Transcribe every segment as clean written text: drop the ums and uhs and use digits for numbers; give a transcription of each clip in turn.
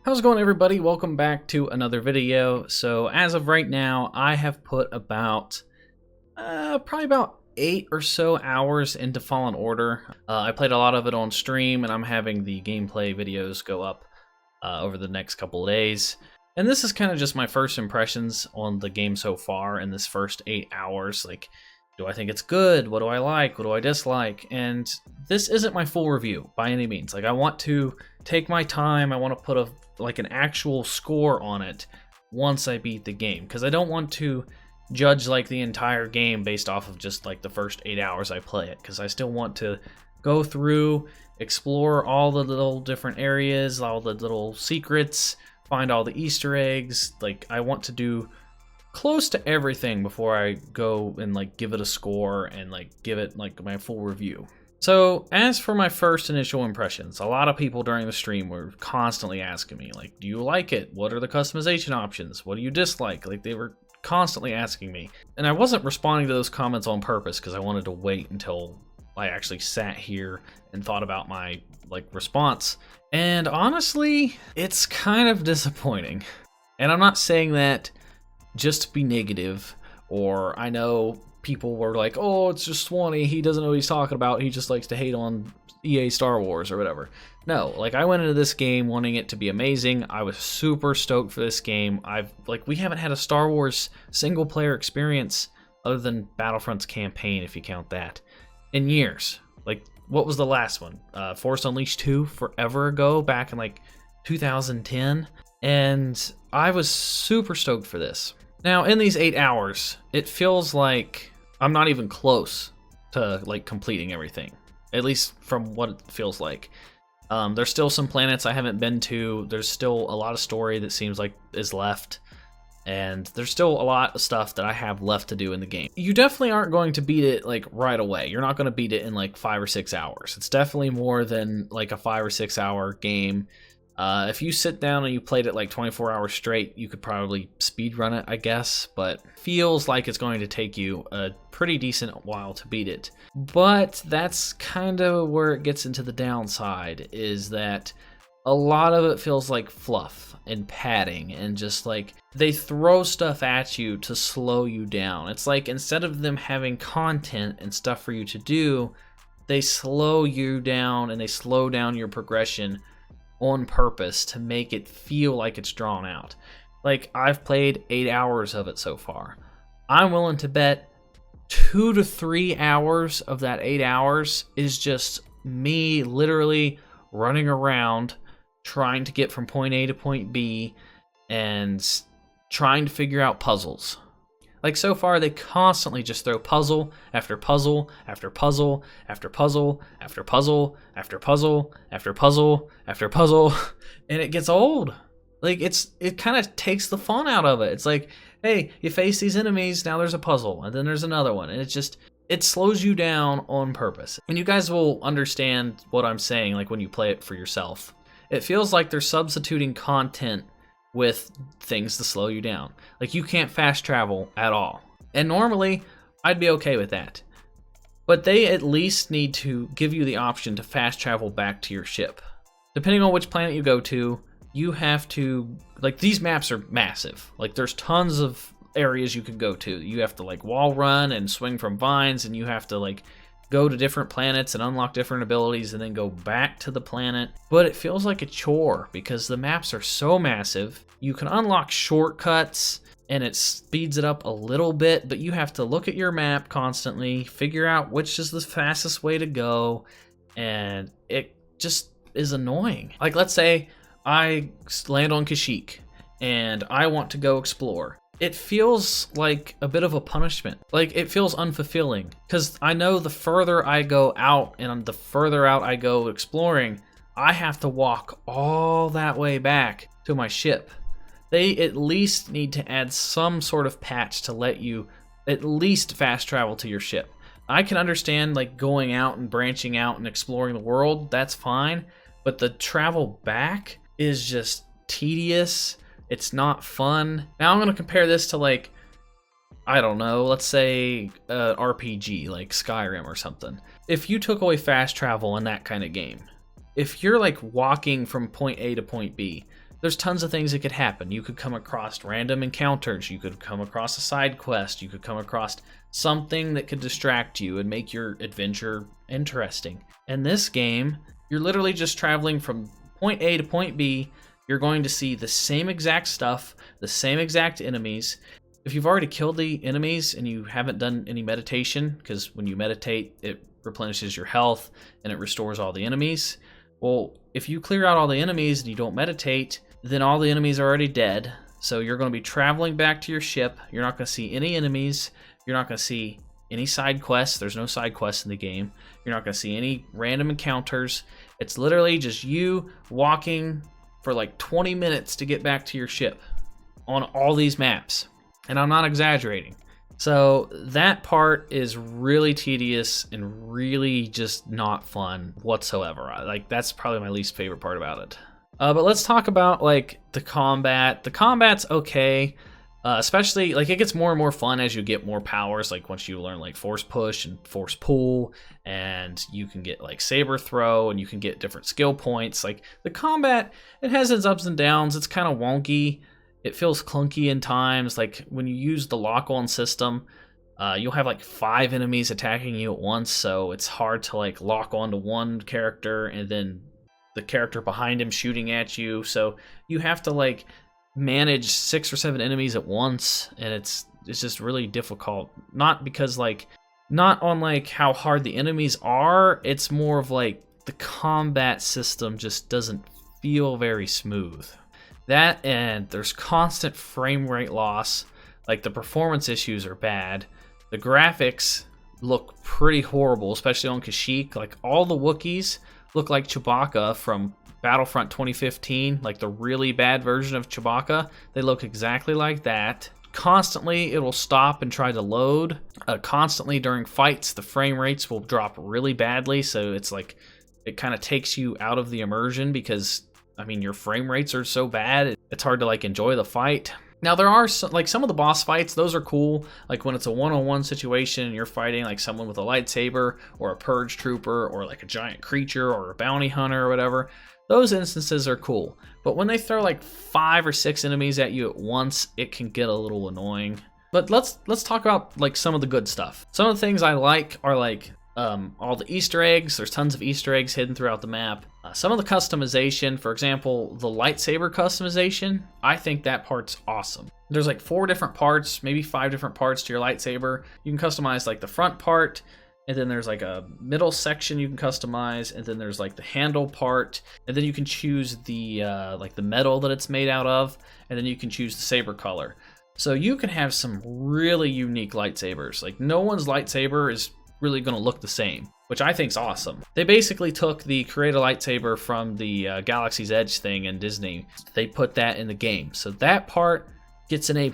How's it going, everybody? Welcome back to another video. So as of right now, I have put about probably about 8 or so hours into Fallen Order. I played a lot of it on stream, and I'm having the gameplay videos go up over the next couple of days. And this is kind of just my first impressions on the game so far in this first 8 hours. Like, do I think it's good? What do I like? What do I dislike? And this isn't my full review by any means. Like, I want to take my time. I want to put an actual score on it once I beat the game, because I don't want to judge like the entire game based off of just like the first 8 hours I play it, because I still want to go through, explore all the little different areas, all the little secrets, find all the Easter eggs. Like, I want to do close to everything before I go and like give it a score and like give it like my full review. So as for my first initial impressions, a lot of people during the stream were constantly asking me, like, do you like it? What are the customization options? What do you dislike? Like, they were constantly asking me. And I wasn't responding to those comments on purpose, because I wanted to wait until I actually sat here and thought about my response. And honestly, it's kind of disappointing. And I'm not saying that just to be negative, or I know people were like, oh, it's just Swanee, he doesn't know what he's talking about, he just likes to hate on EA Star Wars or whatever. No, like, I went into this game wanting it to be amazing. I was super stoked for this game. We haven't had a Star Wars single player experience other than Battlefront's campaign, if you count that, in years. Like, what was the last one? Force Unleashed 2 forever ago, back in like 2010. And I was super stoked for this. Now, in these 8 hours, it feels like I'm not even close to like completing everything, at least from what it feels like. There's still some planets I haven't been to. There's still a lot of story that seems like is left, and there's still a lot of stuff that I have left to do in the game. You definitely aren't going to beat it like right away. You're not going to beat it in like 5 or 6 hours. It's definitely more than like a 5 or 6 hour game. If you sit down and you played it like 24 hours straight, you could probably speedrun it, I guess, but feels like it's going to take you a pretty decent while to beat it. But that's kind of where it gets into the downside, is that a lot of it feels like fluff and padding, and just like they throw stuff at you to slow you down. It's like, instead of them having content and stuff for you to do, they slow you down and they slow down your progression on purpose to make it feel like it's drawn out. Like, I've played 8 hours of it so far. I'm willing to bet 2 to 3 hours of that 8 hours is just me literally running around trying to get from point A to point B and trying to figure out puzzles. Like, so far, they constantly just throw puzzle after puzzle after puzzle after puzzle after puzzle after puzzle after puzzle after puzzle, and it gets old. Like, it kind of takes the fun out of it. It's like, hey, you face these enemies, now there's a puzzle, and then there's another one, and it slows you down on purpose. And you guys will understand what I'm saying, like, when you play it for yourself. It feels like they're substituting content with things to slow you down. Like, you can't fast travel at all. And normally, I'd be okay with that. But they at least need to give you the option to fast travel back to your ship. Depending on which planet you go to, you have to, like, these maps are massive. Like, there's tons of areas you can go to. You have to, like, wall run and swing from vines, and you have to, like, go to different planets and unlock different abilities and then go back to the planet. But it feels like a chore because the maps are so massive. You can unlock shortcuts and it speeds it up a little bit, but you have to look at your map constantly, figure out which is the fastest way to go, and it just is annoying. Like, let's say I land on Kashyyyk and I want to go explore. It feels like a bit of a punishment. Like, it feels unfulfilling, because I know the further I go out and the further out I go exploring, I have to walk all that way back to my ship. They at least need to add some sort of patch to let you at least fast travel to your ship. I can understand like going out and branching out and exploring the world, that's fine, but the travel back is just tedious. It's not fun. Now I'm going to compare this to, like, I don't know, let's say an RPG like Skyrim or something. If you took away fast travel in that kind of game, if you're like walking from point A to point B, there's tons of things that could happen. You could come across random encounters, you could come across a side quest, you could come across something that could distract you and make your adventure interesting. In this game, you're literally just traveling from point A to point B. You're going to see the same exact stuff, the same exact enemies. If you've already killed the enemies and you haven't done any meditation, because when you meditate, it replenishes your health and it restores all the enemies. Well, if you clear out all the enemies and you don't meditate, then all the enemies are already dead. So you're going to be traveling back to your ship. You're not going to see any enemies. You're not going to see any side quests. There's no side quests in the game. You're not going to see any random encounters. It's literally just you walking for like 20 minutes to get back to your ship on all these maps. And I'm not exaggerating. So that part is really tedious and really just not fun whatsoever. Like, that's probably my least favorite part about it. But let's talk about like the combat. The combat's okay. Especially, like, it gets more and more fun as you get more powers, like once you learn like force push and force pull, and you can get like saber throw, and you can get different skill points. Like, the combat, it has its ups and downs. It's kind of wonky. It feels clunky in times. Like, when you use the lock-on system, you'll have like 5 enemies attacking you at once, so it's hard to like lock onto one character and then the character behind him shooting at you. So you have to like manage 6 or 7 enemies at once, and it's just really difficult. Not because like, not on like how hard the enemies are, it's more of like the combat system just doesn't feel very smooth. That, and there's constant frame rate loss. Like, the performance issues are bad. The graphics look pretty horrible, especially on Kashyyyk. Like, all the Wookiees look like Chewbacca from Battlefront 2015, like the really bad version of Chewbacca. They look exactly like that. Constantly, it will stop and try to load. Constantly during fights, the frame rates will drop really badly, so it's like, it kind of takes you out of the immersion because, I mean, your frame rates are so bad, it's hard to like enjoy the fight. Now, there are some of the boss fights, those are cool. Like when it's a one-on-one situation and you're fighting like someone with a lightsaber or a purge trooper or like a giant creature or a bounty hunter or whatever. Those instances are cool. But when they throw like 5 or 6 enemies at you at once, it can get a little annoying. But let's talk about like some of the good stuff. Some of the things I like are like all the Easter eggs. There's tons of Easter eggs hidden throughout the map. Some of the customization, for example, the lightsaber customization, I think that part's awesome. There's like 4 different parts, maybe 5 different parts to your lightsaber. You can customize like the front part, and then there's like a middle section you can customize, and then there's like the handle part, and then you can choose the like the metal that it's made out of, and then you can choose the saber color. So you can have some really unique lightsabers. Like, no one's lightsaber is really going to look the same, which I think's awesome. They basically took the create a lightsaber from the Galaxy's Edge thing in Disney. They put that in the game, so that part gets an A+.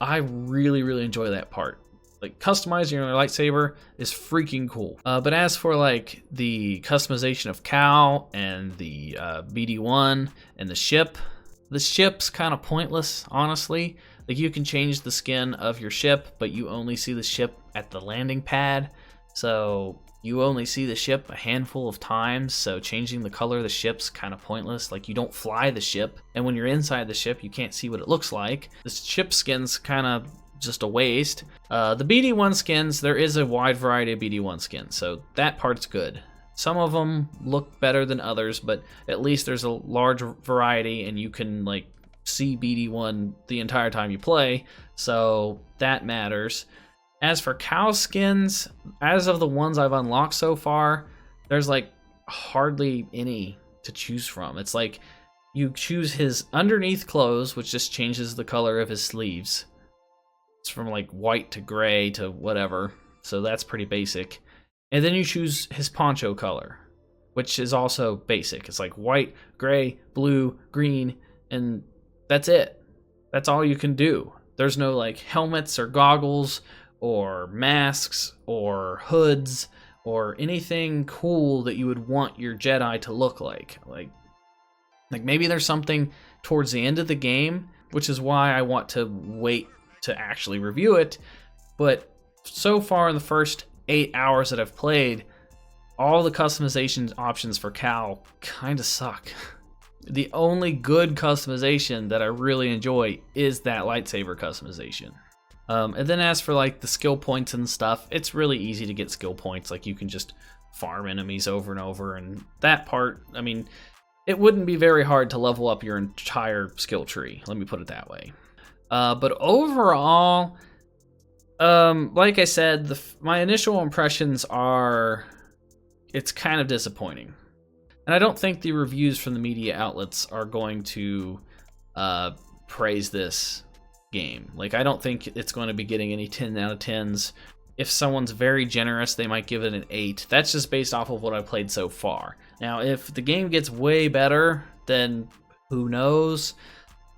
I really, really enjoy that part. Like, customizing your lightsaber is freaking cool. But as for like the customization of Cal and the BD-1 and the ship's kind of pointless, honestly. Like, you can change the skin of your ship, but you only see the ship at the landing pad. So you only see the ship a handful of times, so changing the color of the ship's kind of pointless. Like, you don't fly the ship, and when you're inside the ship, you can't see what it looks like. The ship skin's kind of just a waste. The BD-1 skins, there is a wide variety of BD-1 skins, so that part's good. Some of them look better than others, but at least there's a large variety, and you can like see BD-1 the entire time you play, so that matters. As for Cal skins, as of the ones I've unlocked so far, there's like hardly any to choose from. It's like you choose his underneath clothes, which just changes the color of his sleeves. It's from like white to gray to whatever, so that's pretty basic. And then you choose his poncho color, which is also basic. It's like white, gray, blue, green, and that's it. That's all you can do. There's no like helmets or goggles or masks or hoods or anything cool that you would want your Jedi to look like. Like maybe there's something towards the end of the game, which is why I want to wait to actually review it. But so far in the first 8 hours that I've played, all the customization options for Cal kind of suck. The only good customization that I really enjoy is that lightsaber customization. And then as for like the skill points and stuff, it's really easy to get skill points. Like you can just farm enemies over and over, and that part, I mean, it wouldn't be very hard to level up your entire skill tree. Let me put it that way. But overall, like I said, my initial impressions are, it's kind of disappointing. And I don't think the reviews from the media outlets are going to praise this game. Like, I don't think it's going to be getting any 10 out of 10s. If someone's very generous, they might give it an 8. That's just based off of what I played so far. Now, if the game gets way better, then who knows?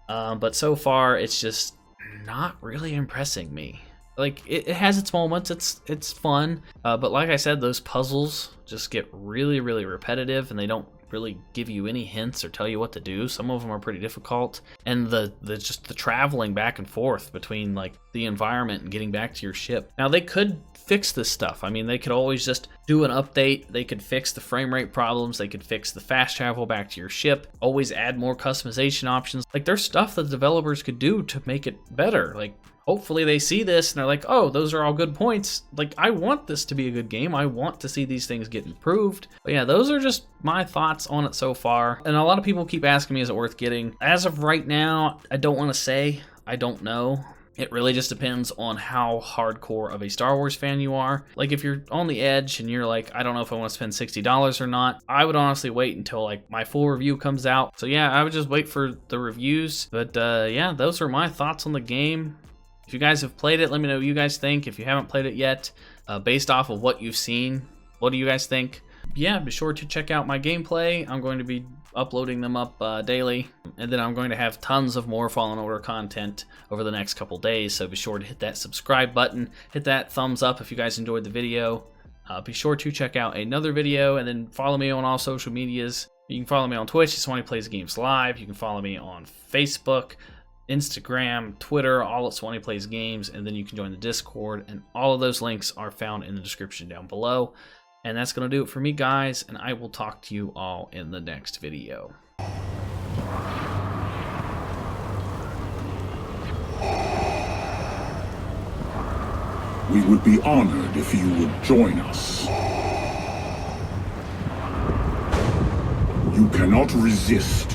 But so far, it's just not really impressing me. Like, it has its moments, it's fun, but like I said, those puzzles just get really, really repetitive, and they don't really give you any hints or tell you what to do. Some of them are pretty difficult, and the traveling back and forth between like the environment and getting back to your ship. Now, they could fix this stuff. I mean, they could always just do an update. They could fix the frame rate problems. They could fix the fast travel back to your ship. Always add more customization options. Like, there's stuff that the developers could do to make it better. Like, hopefully they see this and they're like, oh, those are all good points. Like, I want this to be a good game. I want to see these things get improved. But yeah, those are just my thoughts on it so far. And a lot of people keep asking me, is it worth getting? As of right now, I don't want to say. I don't know. It really just depends on how hardcore of a Star Wars fan you are. Like, if you're on the edge and you're like, I don't know if I want to spend $60 or not, I would honestly wait until like my full review comes out. So yeah, I would just wait for the reviews. But yeah, those are my thoughts on the game. If you guys have played it, let me know what you guys think. If you haven't played it yet, based off of what you've seen, what do you guys think? Yeah, be sure to check out my gameplay. I'm going to be uploading them up daily, and then I'm going to have tons of more Fallen Order content over the next couple days, so be sure to hit that subscribe button, hit that thumbs up if you guys enjoyed the video. Be sure to check out another video, and then follow me on all social medias. You can follow me on Twitch, SwanyPlaysGames Live. You can follow me on Facebook, Instagram, Twitter, all at SwanyPlaysGames, and then you can join the Discord, and all of those links are found in the description down below. And that's going to do it for me, guys, and I will talk to you all in the next video. We would be honored if you would join us. You cannot resist